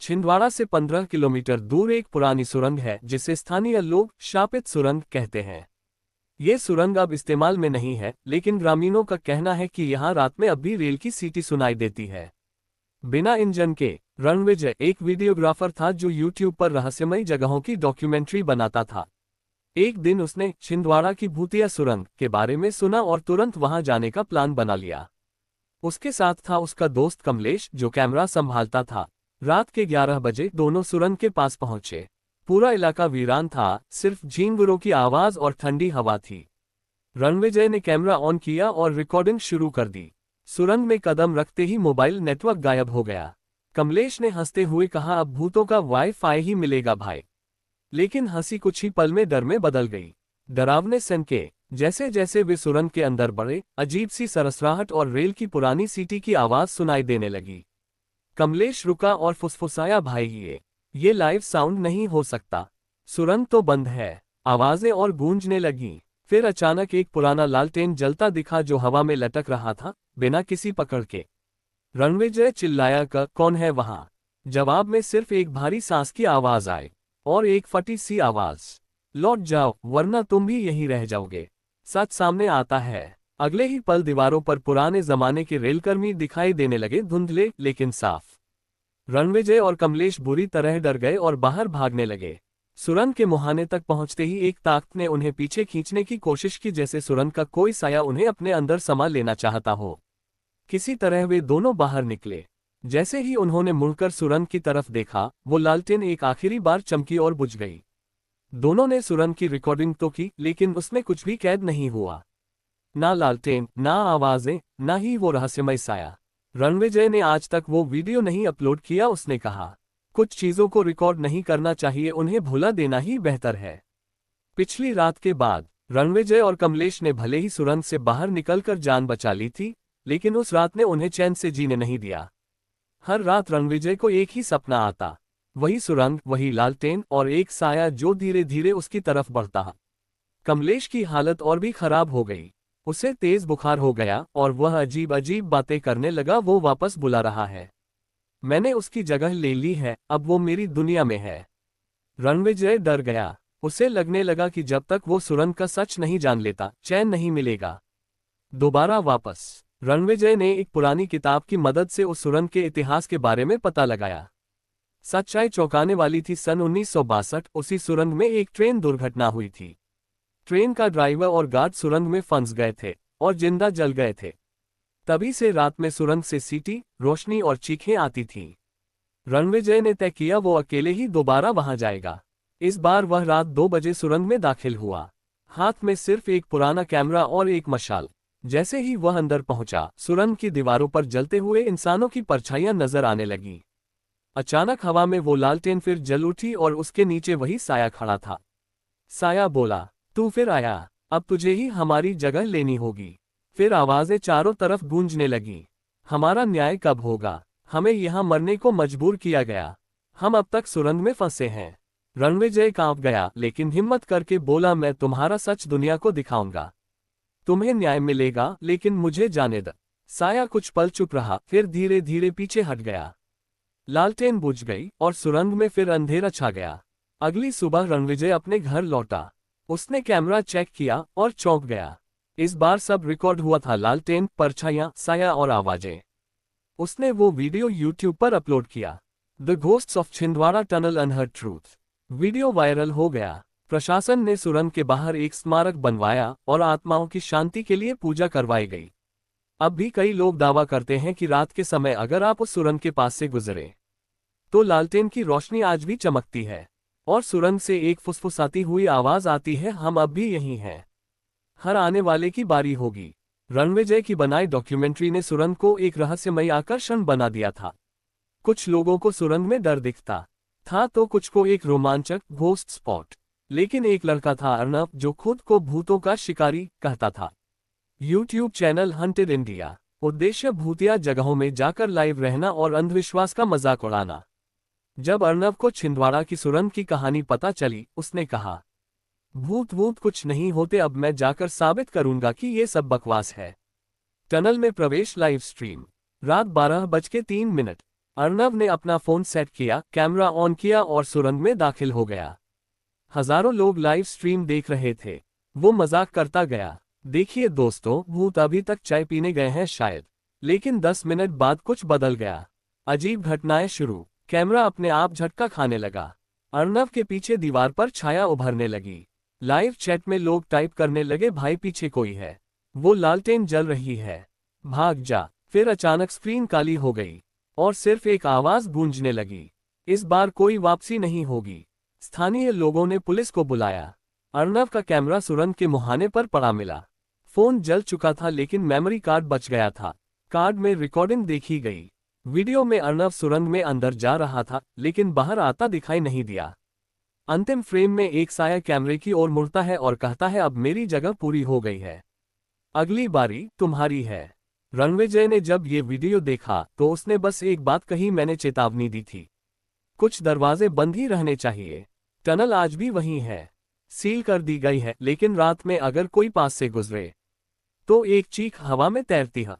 छिंदवाड़ा से 15 किलोमीटर दूर एक पुरानी सुरंग है जिसे स्थानीय लोग शापित सुरंग कहते हैं। ये सुरंग अब इस्तेमाल में नहीं है, लेकिन ग्रामीणों का कहना है कि यहाँ रात में अब भी रेल की सीटी सुनाई देती है। बिना इंजन के रणविजय एक वीडियोग्राफर था जो यूट्यूब पर रहस्यमयी जगहों की डॉक्यूमेंट्री बनाता था। एक दिन उसने छिंदवाड़ा की भूतिया सुरंग के बारे में सुना और तुरंत वहां जाने का प्लान बना लिया। उसके साथ था उसका दोस्त कमलेश जो कैमरा संभालता था। रात के 11 बजे दोनों सुरंग के पास पहुंचे। पूरा इलाका वीरान था, सिर्फ झींगुरों की आवाज और ठंडी हवा थी। रणविजय ने कैमरा ऑन किया और रिकॉर्डिंग शुरू कर दी। सुरंग में कदम रखते ही मोबाइल नेटवर्क गायब हो गया। कमलेश ने हंसते हुए कहा, अब भूतों का वाईफाई ही मिलेगा भाई। लेकिन हंसी कुछ ही पल में डर में बदल गई। डरावने सनके जैसे जैसे वे सुरंग के अंदर बढ़े, अजीब सी सरसराहट और रेल की पुरानी सीटी की आवाज सुनाई देने लगी। कमलेश रुका और फुसफुसाया, भाई ये लाइव साउंड नहीं हो सकता, सुरंग तो बंद है। आवाजें और गूंजने लगीं। फिर अचानक एक पुराना लालटेन जलता दिखा जो हवा में लटक रहा था, बिना किसी पकड़ के। रणविजय चिल्लाया, कौन है वहां? जवाब में सिर्फ एक भारी सांस की आवाज आई और एक फटी सी आवाज, लौट जाओ वरना तुम भी यहीं रह जाओगे। सच सामने आता है। अगले ही पल दीवारों पर पुराने जमाने के रेलकर्मी दिखाई देने लगे, धुंधले लेकिन साफ। रणविजय और कमलेश बुरी तरह डर गए और बाहर भागने लगे। सुरंग के मुहाने तक पहुंचते ही एक ताकत ने उन्हें पीछे खींचने की कोशिश की, जैसे सुरंग का कोई साया उन्हें अपने अंदर समा लेना चाहता हो। किसी तरह वे दोनों बाहर निकले। जैसे ही उन्होंने मुड़कर सुरंग की तरफ देखा, वो लालटेन एक आखिरी बार चमकी और बुझ गई। दोनों ने सुरंग की रिकॉर्डिंग तो की, लेकिन उसमें कुछ भी कैद नहीं हुआ। ना लालटेन, ना आवाजें, ना ही वो रहस्यमय साया। रणविजय ने आज तक वो वीडियो नहीं अपलोड किया। उसने कहा, कुछ चीजों को रिकॉर्ड नहीं करना चाहिए, उन्हें भुला देना ही बेहतर है। पिछली रात के बाद रणविजय और कमलेश ने भले ही सुरंग से बाहर निकलकर जान बचा ली थी, लेकिन उस रात ने उन्हें चैन से जीने नहीं दिया। हर रात रणविजय को एक ही सपना आता, वही सुरंग, वही लालटेन और एक साया जो धीरे धीरे उसकी तरफ बढ़ता। कमलेश की हालत और भी खराब हो गई। उसे तेज बुखार हो गया और वह अजीब अजीब बातें करने लगा। वो वापस बुला रहा है, मैंने उसकी जगह ले ली है, अब वो मेरी दुनिया में है। रणविजय डर गया। उसे लगने लगा कि जब तक वो सुरंग का सच नहीं जान लेता, चैन नहीं मिलेगा। दोबारा वापस रणविजय ने एक पुरानी किताब की मदद से उस सुरंग के इतिहास के बारे में पता लगाया। सच्चाई चौंकाने वाली थी। सन 1962 उसी सुरंग में एक ट्रेन दुर्घटना हुई थी। ट्रेन का ड्राइवर और गार्ड सुरंग में फंस गए थे और जिंदा जल गए थे। तभी से रात में सुरंग से सीटी, रोशनी और चीखें आती थीं। रणविजय ने तय किया वो अकेले ही दोबारा वहां जाएगा। इस बार वह रात 2 बजे सुरंग में दाखिल हुआ। हाथ में सिर्फ एक पुराना कैमरा और एक मशाल। जैसे ही वह अंदर पहुंचा, सुरंग की दीवारों पर जलते हुए इंसानों की परछाइयां नजर आने लगीं। अचानक हवा में वो लालटेन फिर जल उठी और उसके नीचे वही साया खड़ा था। साया बोला, तू फिर आया, अब तुझे ही हमारी जगह लेनी होगी। फिर आवाजें चारों तरफ गूंजने लगीं। हमारा न्याय कब होगा? हमें यहाँ मरने को मजबूर किया गया। हम अब तक सुरंग में फंसे हैं। रणविजय कांप गया, लेकिन हिम्मत करके बोला, मैं तुम्हारा सच दुनिया को दिखाऊंगा। तुम्हें न्याय मिलेगा, लेकिन मुझे जाने दो। साया कुछ पल चुप रहा, फिर धीरे धीरे पीछे हट गया। लालटेन बुझ गई और सुरंग में फिर अंधेरा छा गया। अगली सुबह रणविजय अपने घर लौटा। उसने कैमरा चेक किया और चौंक गया। इस बार सब रिकॉर्ड हुआ था, लालटेन, परछाइयां, साया और आवाजें। उसने वो वीडियो यूट्यूब पर अपलोड किया। The ghosts of Chhindwara tunnel unheard truth. Video viral हो गया। प्रशासन ने सुरंग के बाहर एक स्मारक बनवाया और आत्माओं की शांति के लिए पूजा करवाई गई। अब भी कई लोग दावा करते हैं कि रात के समय अगर आप उस सुरंग के पास से गुजरे तो लालटेन की रोशनी आज भी चमकती है और सुरंग से एक फुसफुसाती हुई आवाज आती है, हम अब भी यहीं हैं। हर आने वाले की बारी होगी। रणविजय की बनाई डॉक्यूमेंट्री ने सुरंग को एक रहस्यमयी आकर्षण बना दिया था। कुछ लोगों को सुरंग में डर दिखता था तो कुछ को एक रोमांचक घोस्ट स्पॉट। लेकिन एक लड़का था, अर्नब, जो खुद को भूतों का शिकारी कहता था। YouTube channel haunted India. उद्देश्य भूतिया जगहों में जाकर लाइव रहना और अंधविश्वास का मजाक उड़ाना। जब अर्नब को छिंदवाड़ा की सुरंग की कहानी पता चली, उसने कहा, भूत वूत कुछ नहीं होते, अब मैं जाकर साबित करूंगा कि ये सब बकवास है। टनल में प्रवेश लाइव स्ट्रीम। रात 12:03। अर्नव ने अपना फोन सेट किया, कैमरा ऑन किया और सुरंग में दाखिल हो गया। हजारों लोग लाइव स्ट्रीम देख रहे थे। वो मजाक करता गया, देखिए दोस्तों, भूत अभी तक चाय पीने गए हैं शायद। लेकिन 10 मिनट बाद कुछ बदल गया। अजीब घटनाएं शुरू। कैमरा अपने आप झटका खाने लगा। अर्नव के पीछे दीवार पर छाया उभरने लगी। लाइव चैट में लोग टाइप करने लगे, भाई पीछे कोई है, वो लालटेन जल रही है, भाग जा। फिर अचानक स्क्रीन काली हो गई और सिर्फ एक आवाज गूंजने लगी, इस बार कोई वापसी नहीं होगी। स्थानीय लोगों ने पुलिस को बुलाया। अर्नव का कैमरा सुरंग के मुहाने पर पड़ा मिला। फोन जल चुका था लेकिन मेमोरी कार्ड बच गया था। कार्ड में रिकॉर्डिंग देखी गई। वीडियो में अर्नव सुरंग में अंदर जा रहा था लेकिन बाहर आता दिखाई नहीं दिया। अंतिम फ्रेम में एक साया कैमरे की ओर मुड़ता है और कहता है, अब मेरी जगह पूरी हो गई है, अगली बारी तुम्हारी है। रणविजय ने जब ये वीडियो देखा तो उसने बस एक बात कही, मैंने चेतावनी दी थी, कुछ दरवाजे बंद ही रहने चाहिए। टनल आज भी वहीं है, सील कर दी गई है, लेकिन रात में अगर कोई पास से गुजरे तो एक चीख हवा में तैरती है।